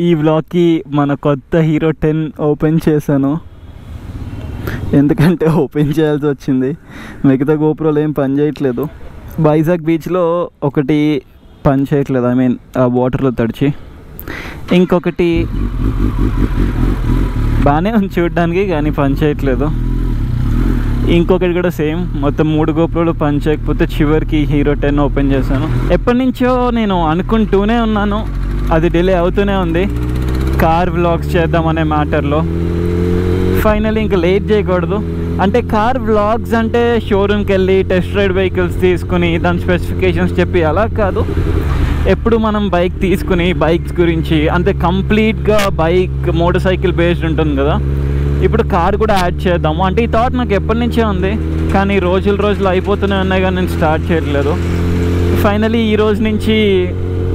ఈ వ్లాగ్కి మన కొత్త హీరో 10 ఓపెన్ చేశాను. ఎందుకంటే ఓపెన్ చేయాల్సి వచ్చింది. మిగతా గోప్రోలు ఏం పని చేయట్లేదు. వైజాగ్ బీచ్లో ఒకటి పని చేయట్లేదు, ఐ మీన్ ఆ వాటర్లో తడిచి. ఇంకొకటి బాగానే ఉంది చూడడానికి, కానీ పని చేయట్లేదు. ఇంకొకటి కూడా సేమ్, మొత్తం 3 గోప్రోలు పని చేయకపోతే చివరికి హీరో 10 ఓపెన్ చేశాను. ఎప్పటి నుంచో నేను అనుకుంటూనే ఉన్నాను, అది డిలే అవుతూనే ఉంది కార్ వ్లాగ్స్ చేద్దామనే మ్యాటర్లో. ఫైనల్లీ ఇంకా లేట్ చేయకూడదు. అంటే కార్ వ్లాగ్స్ అంటే షోరూమ్కి వెళ్ళి టెస్ట్ రైడ్ వెహికల్స్ తీసుకుని దాని స్పెసిఫికేషన్స్ చెప్పి అలా కాదు. ఎప్పుడు మనం బైక్ తీసుకుని బైక్స్ గురించి అంతే కంప్లీట్గా బైక్ మోటార్ సైకిల్ బేస్డ్ ఉంటుంది కదా, ఇప్పుడు కార్ కూడా యాడ్ చేద్దాము అంటే ఈ థాట్ నాకు ఎప్పటి నుంచే ఉంది. కానీ రోజులు అయిపోతూనే ఉన్నాయి, కానీ నేను స్టార్ట్ చేయట్లేదు. ఫైనలీ ఈ రోజు నుంచి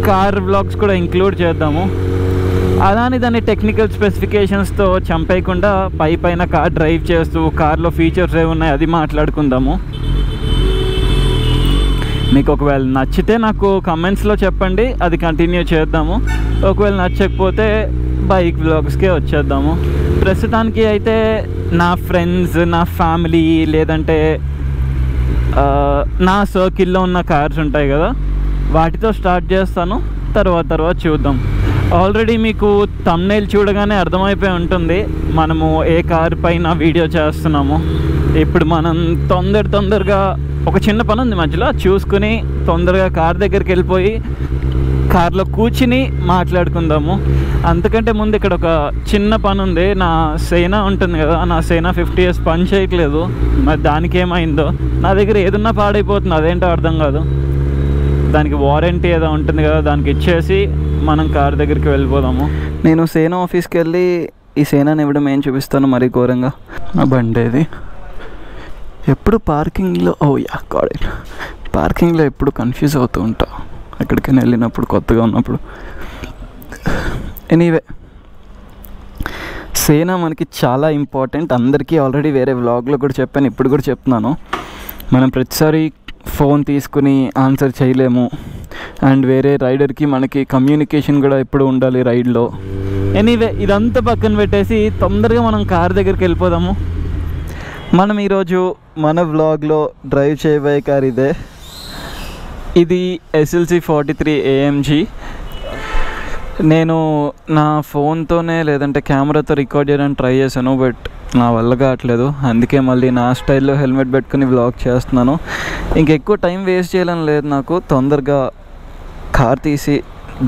కార్ వ్లాగ్స్ కూడా ఇంక్లూడ్ చేద్దాము. అలానే దాన్ని టెక్నికల్ స్పెసిఫికేషన్స్తో చంపేయకుండా పైన కార్ డ్రైవ్ చేస్తూ కార్లో ఫీచర్స్ ఏమి ఉన్నాయి అది మాట్లాడుకుందాము. మీకు ఒకవేళ నచ్చితే నాకు కమెంట్స్లో చెప్పండి, అది కంటిన్యూ చేద్దాము. ఒకవేళ నచ్చకపోతే బైక్ వ్లాగ్స్కే వచ్చేద్దాము. ప్రస్తుతానికి అయితే నా ఫ్రెండ్స్, నా ఫ్యామిలీ, లేదంటే నా సర్కిల్లో ఉన్న కార్స్ ఉంటాయి కదా, వాటితో స్టార్ట్ చేస్తాను. తర్వాత చూద్దాం. ఆల్రెడీ మీకు థంబ్నెయిల్ చూడగానే అర్థమైపోయి ఉంటుంది మనము ఏ కార్ పైన వీడియో చేస్తున్నాము. ఇప్పుడు మనం తొందరగా ఒక చిన్న పని ఉంది మధ్యలో, చూసుకుని తొందరగా కార్ దగ్గరికి వెళ్ళిపోయి కార్లో కూర్చుని మాట్లాడుకుందాము. అంతకంటే ముందు ఇక్కడ ఒక చిన్న పని ఉంది. నా సేనా ఉంటుంది కదా, నా సేనా 50 years పని చేయట్లేదు. మరి దానికి ఏమైందో, నా దగ్గర ఏదన్నా పాడైపోతుంది, అదేంటో అర్థం కాదు. దానికి వారంటీ ఏదో ఉంటుంది కదా, దానికి ఇచ్చేసి మనం కార్ దగ్గరికి వెళ్ళిపోదాము. నేను సేనా ఆఫీస్కి వెళ్ళి ఈ సేనాని ఇవ్వడం ఏం చూపిస్తాను మరీ ఘోరంగా. ఆ బండేది ఎప్పుడు పార్కింగ్లో పార్కింగ్లో ఎప్పుడు కన్ఫ్యూజ్ అవుతూ ఉంటా ఎక్కడికైనా వెళ్ళినప్పుడు, కొత్తగా ఉన్నప్పుడు. ఎనీవే, సేనా మనకి చాలా ఇంపార్టెంట్. అందరికీ ఆల్రెడీ వేరే వ్లాగ్లో కూడా చెప్పాను, ఇప్పుడు కూడా చెప్తున్నాను. మనం ప్రతిసారి ఫోన్ తీసుకుని ఆన్సర్ చేయలేము. అండ్ వేరే రైడర్కి మనకి కమ్యూనికేషన్ కూడా ఎప్పుడు ఉండాలి రైడ్లో. ఎనీవే, ఇదంతా పక్కన పెట్టేసి తొందరగా మనం కార్ దగ్గరికి వెళ్ళిపోదాము. మనం ఈరోజు మన వ్లాగ్లో డ్రైవ్ చేయబోయే కార్ ఇదే. ఇది SLC 43 AMG. నేను నా ఫోన్తోనే లేదంటే కెమెరాతో రికార్డ్ చేయడానికి ట్రై చేశాను, బట్ నా వల్ల కావట్లేదు. అందుకే మళ్ళీ నా స్టైల్లో హెల్మెట్ పెట్టుకుని వ్లాగ్ చేస్తున్నాను. ఇంకెక్కువ టైం వేస్ట్ చేయాలని లేదు నాకు. తొందరగా కార్ తీసి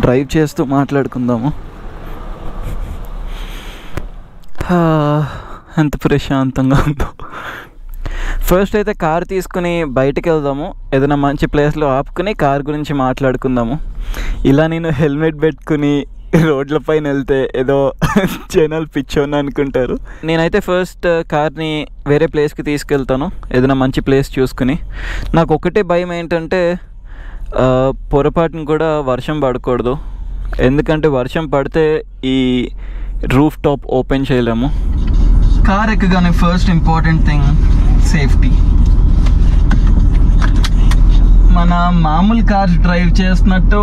డ్రైవ్ చేస్తూ మాట్లాడుకుందాము. ఎంత ప్రశాంతంగా ఉందో. ఫస్ట్ అయితే కార్ తీసుకుని బయటికి వెళ్దాము. ఏదైనా మంచి ప్లేస్లో ఆపుకుని కార్ గురించి మాట్లాడుకుందాము. ఇలా నేను హెల్మెట్ పెట్టుకుని రోడ్ల పైన వెళ్తే ఏదో జనాలు పిచ్చోని అనుకుంటారు. నేనైతే ఫస్ట్ కార్ని వేరే ప్లేస్కి తీసుకెళ్తాను, ఏదైనా మంచి ప్లేస్ చూసుకుని. నాకు ఒకటే భయం ఏంటంటే పొరపాటును కూడా వర్షం పడకూడదు. ఎందుకంటే వర్షం పడితే ఈ రూఫ్ టాప్ ఓపెన్ చేయలేము. కార్ ఎక్కగానే ఫస్ట్ ఇంపార్టెంట్ థింగ్ సేఫ్టీ. మన మామూలు కార్ డ్రైవ్ చేస్తున్నట్టు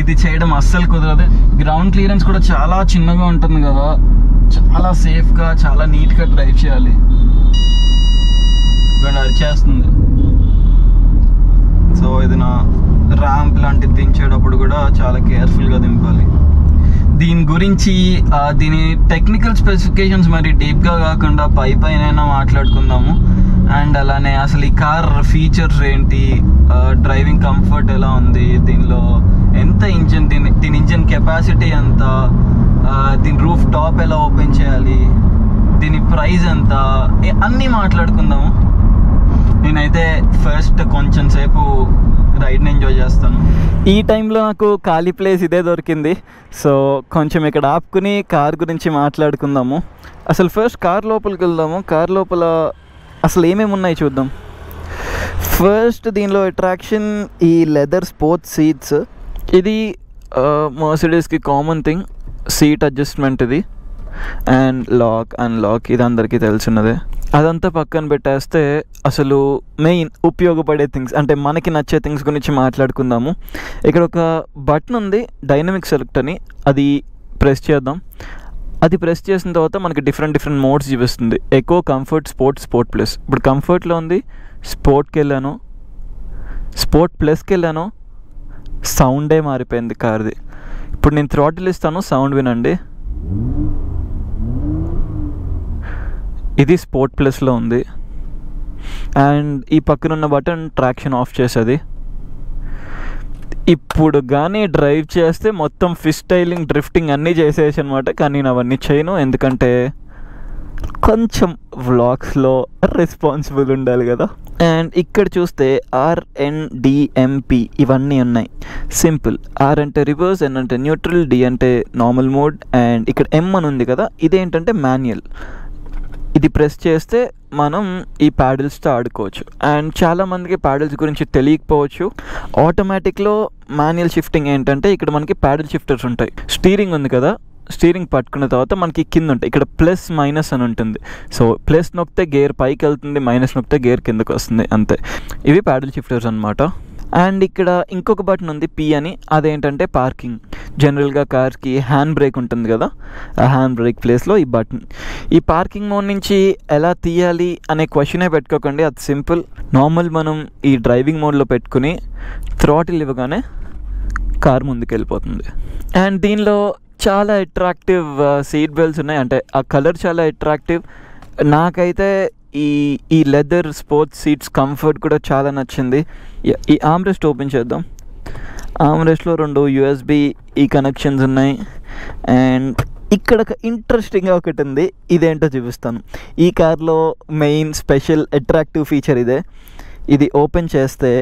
ఇది చేయడం అస్సలు కుదరదు. గ్రౌండ్ క్లియరెన్స్ కూడా చాలా చిన్నగా ఉంటుంది కదా, చాలా సేఫ్గా చాలా నీట్గా డ్రైవ్ చేయాలి. అరిచేస్తుంది. సో ఇది నా ర్యాంప్ లాంటిది దించేటప్పుడు కూడా చాలా కేర్ఫుల్గా దింపాలి. దీని గురించి దీని టెక్నికల్ స్పెసిఫికేషన్స్ మరి డీప్గా కాకుండా పైన మాట్లాడుకుందాము. అండ్ అలానే అసలు ఈ కార్ ఫీచర్స్ ఏంటి, డ్రైవింగ్ కంఫర్ట్ ఎలా ఉంది, దీనిలో ఎంత ఇంజిన్, దీని ఇంజిన్ కెపాసిటీ ఎంత, దీని రూఫ్ టాప్ ఎలా ఓపెన్ చేయాలి, దీని ప్రైస్ ఎంత, అన్నీ మాట్లాడుకుందాము. నేనైతే ఫస్ట్ కొంచెం సేపు రైడ్ని ఎంజాయ్ చేస్తాను. ఈ టైంలో నాకు ఖాళీ ప్లేస్ ఇదే దొరికింది. సో కొంచెం ఇక్కడ ఆపుకుని కార్ గురించి మాట్లాడుకుందాము. అసలు ఫస్ట్ కార్ లోపలికి వెళ్దాము. కార్ లోపల అసలు ఏమేమి ఉన్నాయి చూద్దాం. ఫస్ట్ దీనిలో అట్రాక్షన్ ఈ లెదర్ స్పోర్ట్స్ సీట్స్. ఇది మర్సిడీస్కి కామన్ థింగ్, సీట్ అడ్జస్ట్మెంట్ ఇది. అండ్ లాక్ అన్లాక్ ఇది అందరికీ తెలిసినదే. అదంతా పక్కన పెట్టేస్తే అసలు మెయిన్ ఉపయోగపడే థింగ్స్ అంటే మనకి నచ్చే థింగ్స్ గురించి మాట్లాడుకుందాము. ఇక్కడ ఒక బటన్ ఉంది, డైనమిక్ సెలెక్ట్ అని. అది ప్రెస్ చేద్దాం. అది ప్రెస్ చేసిన తర్వాత మనకి డిఫరెంట్ మోడ్స్ చూపిస్తుంది. Eco, comfort, sport plus. ఇప్పుడు కంఫర్ట్లో ఉంది, స్పోర్ట్కి వెళ్ళాను, స్పోర్ట్ ప్లస్కి వెళ్ళాను, సౌండే మారిపోయింది కార్ది. ఇప్పుడు నేను థ్రాటిల్ ఇస్తాను, సౌండ్ వినండి. ఇది స్పోర్ట్ ప్లస్లో ఉంది. అండ్ ఈ పక్కన ఉన్న బటన్ ట్రాక్షన్ ఆఫ్ చేసేది. ఇప్పుడు కానీ డ్రైవ్ చేస్తే మొత్తం ఫిస్టైలింగ్, డ్రిఫ్టింగ్ అన్నీ చేసేసి అనమాట. కానీ నేను అవన్నీ చేయను, ఎందుకంటే కొంచెం వ్లాగ్స్లో రెస్పాన్సిబుల్ ఉండాలి కదా. అండ్ ఇక్కడ చూస్తే RNDMP ఇవన్నీ ఉన్నాయి. సింపుల్. R అంటే రివర్స్, N అంటే న్యూట్రల్, D అంటే నార్మల్ మోడ్, అండ్ ఇక్కడ M అని ఉంది కదా, ఇదేంటంటే మాన్యువల్. ఇది ప్రెస్ చేస్తే మనం ఈ ప్యాడిల్స్తో ఆడుకోవచ్చు. అండ్ చాలామందికి ప్యాడిల్స్ గురించి తెలియకపోవచ్చు. ఆటోమేటిక్లో మాన్యువల్ షిఫ్టింగ్ ఏంటంటే ఇక్కడ మనకి ప్యాడిల్ షిఫ్టర్స్ ఉంటాయి. స్టీరింగ్ ఉంది కదా, స్టీరింగ్ పట్టుకున్న తర్వాత మనకి కింద ఉంటాయి, ఇక్కడ ప్లస్ మైనస్ అని ఉంటుంది. సో ప్లస్ నొక్కితే గేర్ పైకి వెళ్తుంది, మైనస్ నొక్కితే గేర్ కిందకు వస్తుంది, అంతే. ఇవి ప్యాడిల్ షిఫ్టర్స్ అనమాట. అండ్ ఇక్కడ ఇంకొక బటన్ ఉంది, P అని. అదేంటంటే పార్కింగ్. జనరల్గా కార్కి హ్యాండ్ బ్రేక్ ఉంటుంది కదా, ఆ హ్యాండ్ బ్రేక్ ప్లేస్లో ఈ బటన్. ఈ పార్కింగ్ మోడ్ నుంచి ఎలా తీయాలి అనే క్వశ్చనే పెట్టుకోకండి, అది సింపుల్. నార్మల్ మనం ఈ డ్రైవింగ్ మోడ్లో పెట్టుకుని థ్రాటిల్ ఇవ్వగానే కార్ ముందుకు వెళ్ళిపోతుంది. అండ్ దీనిలో చాలా అట్రాక్టివ్ సీట్ బెల్ట్స్ ఉన్నాయి, అంటే ఆ కలర్ చాలా అట్రాక్టివ్. నాకైతే ఈ లెదర్ స్పోర్ట్స్ సీట్స్ కంఫర్ట్ కూడా చాలా నచ్చింది. ఈ ఆర్మ్రెస్ట్ ఓపెన్ చేద్దాం. ఆర్మ్రెస్ట్లో 2 USB కనెక్షన్స్ ఉన్నాయి. అండ్ ఇక్కడ ఒక ఇంట్రెస్టింగ్గా ఒకటి ఉంది, ఇదేంటో చూపిస్తాను. ఈ కార్లో మెయిన్ స్పెషల్ అట్రాక్టివ్ ఫీచర్ ఇదే. ఇది ఓపెన్ చేస్తే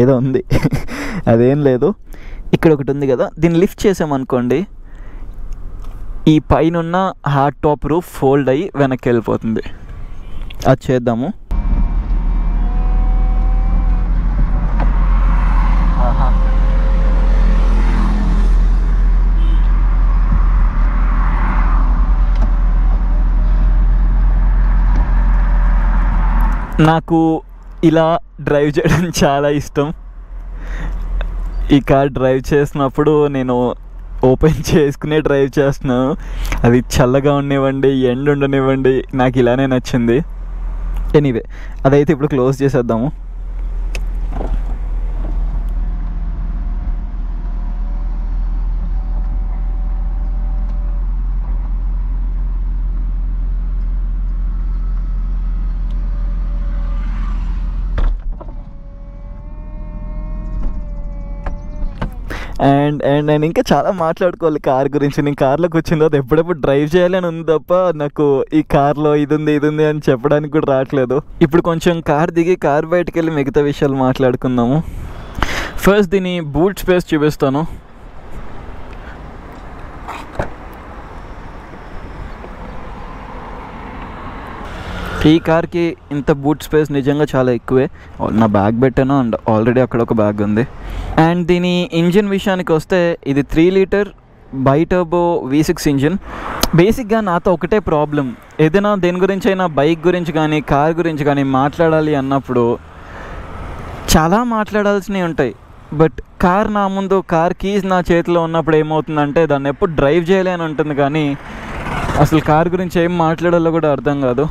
ఏదో ఉంది అదేం లేదు. ఇక్కడ ఒకటి ఉంది కదా, దీన్ని లిఫ్ట్ చేసామనుకోండి, ఈ పైన హార్డ్ టాప్ రూఫ్ ఫోల్డ్ అయ్యి వెనక్కి వెళ్ళిపోతుంది. అది చేద్దాము. నాకు ఇలా డ్రైవ్ చేయడం చాలా ఇష్టం. ఈ కార్ డ్రైవ్ చేసినప్పుడు నేను ఓపెన్ చేసుకునే డ్రైవ్ చేస్తున్నాను. అది చల్లగా ఉండనివ్వండి, ఎండ ఉండనివ్వండి, నాకు ఇలానే నచ్చింది. ఎనీవే, అదైతే ఇప్పుడు క్లోజ్ చేసేద్దాము. అండ్ నేను ఇంకా చాలా మాట్లాడుకోవాలి కార్ గురించి. నేను కార్లోకి వచ్చిన తర్వాత ఎప్పుడెప్పుడు డ్రైవ్ చేయాలని ఉంది తప్ప నాకు ఈ కార్లో ఇది ఉంది అని చెప్పడానికి కూడా రావట్లేదు. ఇప్పుడు కొంచెం కార్ దిగి కార్ బయటకు వెళ్ళి మిగతా విషయాలు మాట్లాడుకుందాము. ఫస్ట్ దీని బూట్ స్పేస్ చూపిస్తాను. ఈ కార్కి ఇంత బూట్ స్పేస్ నిజంగా చాలా ఎక్కువే. నా బ్యాగ్ పెట్టాను, అండ్ ఆల్రెడీ అక్కడ ఒక బ్యాగ్ ఉంది. అండ్ దీని ఇంజిన్ విషయానికి వస్తే ఇది 3 లీటర్ బైటర్బో V6 ఇంజిన్. బేసిక్గా నాతో ఒకటే ప్రాబ్లం, ఏదైనా దేని గురించి అయినా బైక్ గురించి కానీ కార్ గురించి కానీ మాట్లాడాలి అన్నప్పుడు చాలా మాట్లాడాల్సినవి ఉంటాయి. బట్ కార్ నా ముందు, కార్ కీస్ నా చేతిలో ఉన్నప్పుడు ఏమవుతుందంటే దాన్ని ఎప్పుడు డ్రైవ్ చేయలే అని ఉంటుంది, కానీ అసలు కార్ గురించి ఏం మాట్లాడాలో కూడా అర్థం కాదు.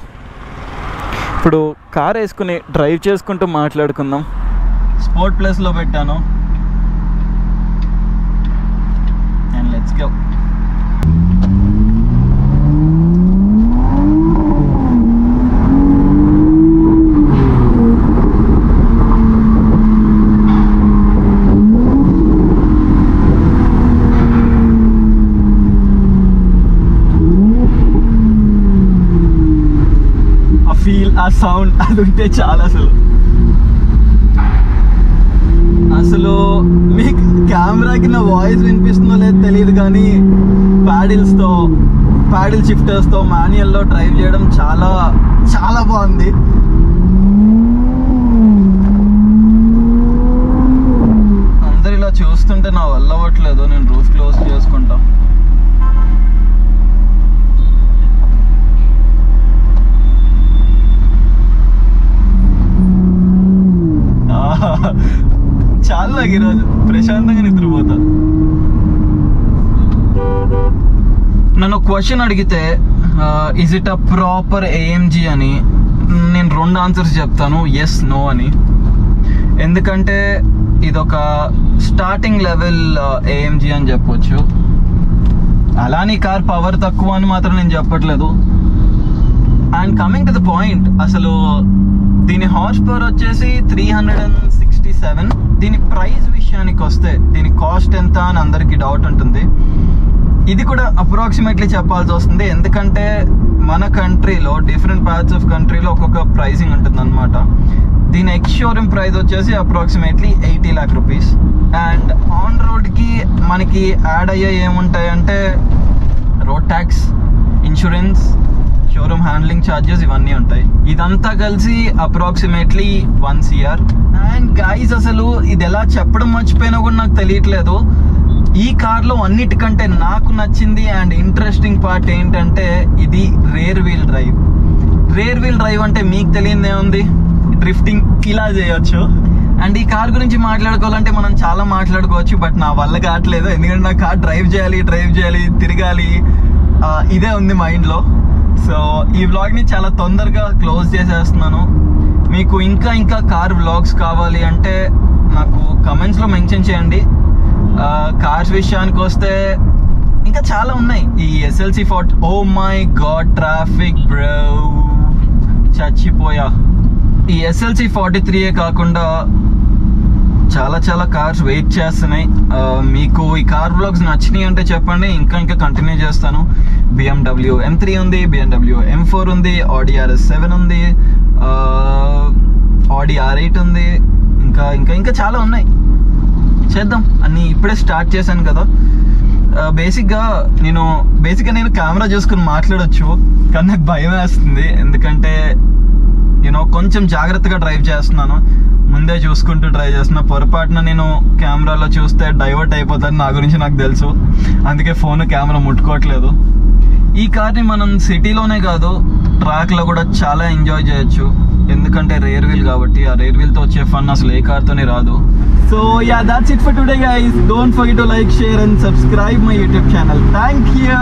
ఇప్పుడు కార్ వేసుకుని డ్రైవ్ చేసుకుంటూ మాట్లాడుకుందాం. స్పోర్ట్ ప్లస్లో పెట్టాను, అండ్ లెట్స్ గో. ఆ సౌండ్ అది ఉంటే చాలా అసలు మీకు కెమెరాకి నా వాయిస్ వినిపిస్తుందో లేదో తెలియదు, కానీ ప్యాడిల్ షిఫ్టర్స్తో మాన్యువల్లో డ్రైవ్ చేయడం చాలా చాలా బాగుంది. అందరు ఇలా చూస్తుంటే నా వల్ల అవ్వట్లేదు, నేను రూఫ్ క్లోజ్ చేసుకుంటా. చాలా ఈరోజు ప్రశాంతంగా నిద్రపోతా. నన్ను క్వశ్చన్ అడిగితే is it a proper AMG అని, నేను 2 ఆన్సర్స్ చెప్తాను, ఎస్ నో అని. ఎందుకంటే ఇదొక స్టార్టింగ్ లెవెల్ ఏఎంజీ అని చెప్పొచ్చు. అలానే కార్ పవర్ తక్కువ అని మాత్రం నేను చెప్పట్లేదు. And coming to the point, అసలు దీని హార్స్ పవర్ వచ్చేసి 367. దీని ప్రైస్ విషయానికి వస్తే దీని కాస్ట్ ఎంత అని అందరికీ డౌట్ ఉంటుంది. ఇది కూడా అప్రాక్సిమేట్లీ చెప్పాల్సి వస్తుంది, ఎందుకంటే మన కంట్రీలో డిఫరెంట్ పార్ట్స్ ఆఫ్ కంట్రీలో ఒక్కొక్క ప్రైసింగ్ ఉంటుంది అనమాట. దీని ఎక్స్ షోరూమ్ ప్రైస్ వచ్చేసి approximately 80 lakh rupees. And on రోడ్కి మనకి యాడ్ అయ్యే ఏముంటాయంటే road tax, insurance, showroom handling charges ఇవన్నీ ఉంటాయి. ఇదంతా కలిసి అప్రాక్సిమేట్లీ 1 crore. అండ్ గైస్, అసలు ఇది ఎలా చెప్పడం మర్చిపోయినా కూడా నాకు తెలియట్లేదు. ఈ కార్లో అన్నిటికంటే నాకు నచ్చింది అండ్ ఇంట్రెస్టింగ్ పార్ట్ ఏంటంటే ఇది rear wheel drive. Rear wheel drive అంటే మీకు తెలియదే ఉంది, డ్రిఫ్టింగ్ ఇలా చేయొచ్చు. అండ్ ఈ కార్ గురించి మాట్లాడుకోవాలంటే మనం చాలా మాట్లాడుకోవచ్చు, బట్ నా వల్ల కావట్లేదు. ఎందుకంటే నా కార్ డ్రైవ్ చేయాలి, తిరగాలి, ఇదే ఉంది మైండ్లో. సో ఈ వ్లాగ్ని చాలా తొందరగా క్లోజ్ చేసేస్తున్నాను. మీకు ఇంకా కార్ వ్లాగ్స్ కావాలి అంటే నాకు కమెంట్స్లో మెన్షన్ చేయండి. కార్స్ విషయానికి వస్తే ఇంకా చాలా ఉన్నాయి. ఈ SLC40, oh my god, traffic bro, చచ్చిపోయా. ఈ SLC43 కాకుండా చాలా కార్స్ వెయిట్ చేస్తున్నాయి. మీకు ఈ కార్ వ్లాగ్స్ నచ్చినాయి అంటే చెప్పండి, ఇంకా కంటిన్యూ చేస్తాను. BMW M3 ఉంది, BMW M4 ఉంది, Audi RS7 ఉంది, Audi R8 ఉంది, ఇంకా చాలా ఉన్నాయి. చేద్దాం, అన్నీ ఇప్పుడే స్టార్ట్ చేశాను కదా. బేసిక్గా నేను కెమెరా చూసుకుని మాట్లాడొచ్చు, కానీ నాకు భయం వేస్తుంది. ఎందుకంటే కొంచెం జాగ్రత్తగా డ్రైవ్ చేస్తున్నాను, ముందే చూసుకుంటూ డ్రైవ్ చేస్తున్నా. పొరపాటున నేను కెమెరాలో చూస్తే డైవర్ట్ అయిపోతాను, నా గురించి నాకు తెలుసు. అందుకే ఫోన్ కెమెరా ముట్టుకోవట్లేదు. ఈ కార్ని మనం సిటీలోనే కాదు, ట్రాక్లో కూడా చాలా ఎంజాయ్ చేయొచ్చు. ఎందుకంటే రేర్ వీల్ కాబట్టి, ఆ రేర్ వీల్తో వచ్చే ఫన్ అసలు ఏ కార్తోనే రాదు. So yeah, that's it for today guys. Don't forget to like, share and subscribe my YouTube channel. Thank you.